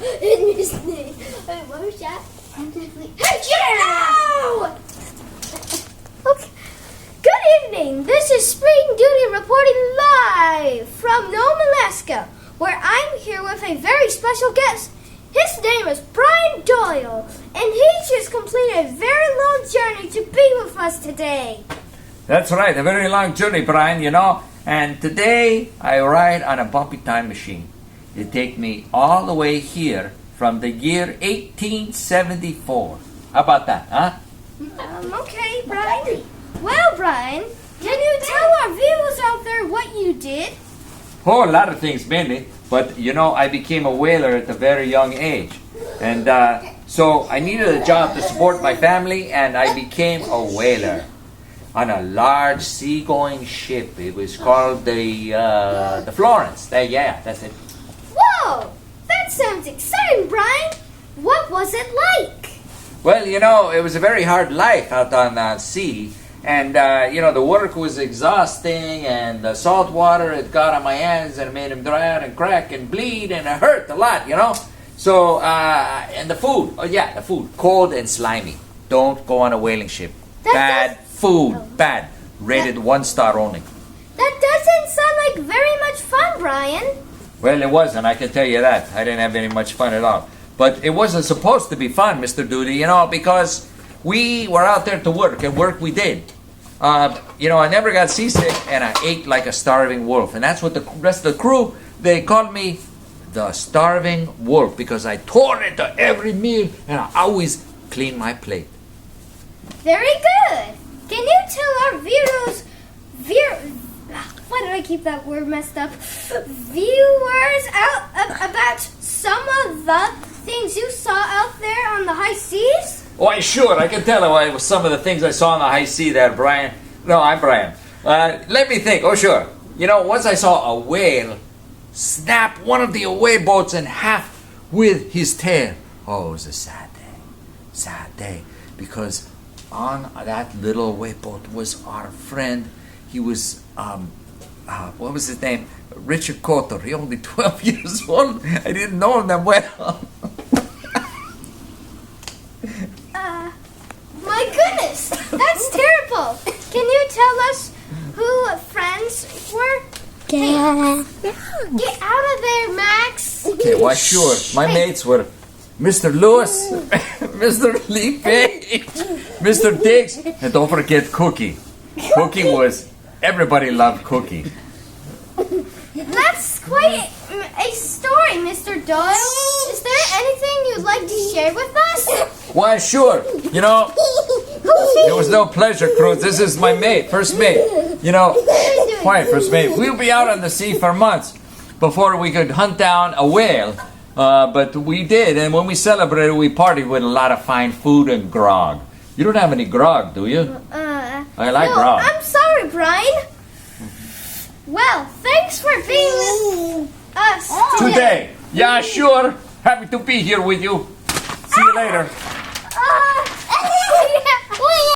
in his name. What was that? Yeah! Okay. Good evening. This is Spring Duty reporting live from Nome, Alaska, where I'm here with a very special guest. His name is Brian Doyle, and he just completed a very long journey to be with us today. That's right, a very long journey, Brian, and today I ride on a bumpy time machine. It takes me all the way here from the year 1874. How about that, huh? Okay, Brian. Well, Brian, can you tell our viewers out there what you did? Oh, a lot of things, mainly. But, I became a whaler at a very young age. And so I needed a job to support my family, and I became a whaler on a large seagoing ship. It was called the Florence. Yeah, that's it. Whoa! That sounds exciting, Brian. What was it like? Well, it was a very hard life out on the sea. And, the work was exhausting, and the salt water had got on my hands and made them dry out and crack and bleed, and it hurt a lot, So, and the food, the food, cold and slimy. Don't go on a whaling ship. Bad food, bad. Rated 1 star only. That doesn't sound like very much fun, Brian. Well, it wasn't, I can tell you that. I didn't have any much fun at all. But it wasn't supposed to be fun, Mr. Duty, because we were out there to work, and work we did. I never got seasick, and I ate like a starving wolf. And that's what the rest of the crew, they called me the starving wolf, because I tore into every meal, and I always cleaned my plate. Very good. Can you tell our viewers, why did I keep that word messed up? Viewers about some of the things you saw out there on the high seas? Why, sure, I can tell you some of the things I saw on the high sea there, Brian. No, I'm Brian. Let me think. Oh, sure. Once I saw a whale snap one of the away boats in half with his tail. Oh, it was a sad day. Sad day. Because on that little away boat was our friend. He was, what was his name? Richard Cotter. He only 12 years old. I didn't know him that well. My goodness, that's terrible. Can you tell us who friends were? Get out of there, Max. Okay, why sure. My mates were Mr. Lewis, Mr. Lee Page, Mr. Diggs, and don't forget Cookie. Cookie was, everybody loved Cookie. That's quite a story, Mr. Doyle. Is there anything you'd like to share with us? Why, sure. It was no pleasure cruise. This is my mate, first mate. Quiet, first mate. We'll be out on the sea for months before we could hunt down a whale. But we did, and when we celebrated, we partied with a lot of fine food and grog. You don't have any grog, do you? I like grog. I'm sorry, Brian. Well, thanks for being with us today. Yeah, sure. Happy to be here with you. See you later.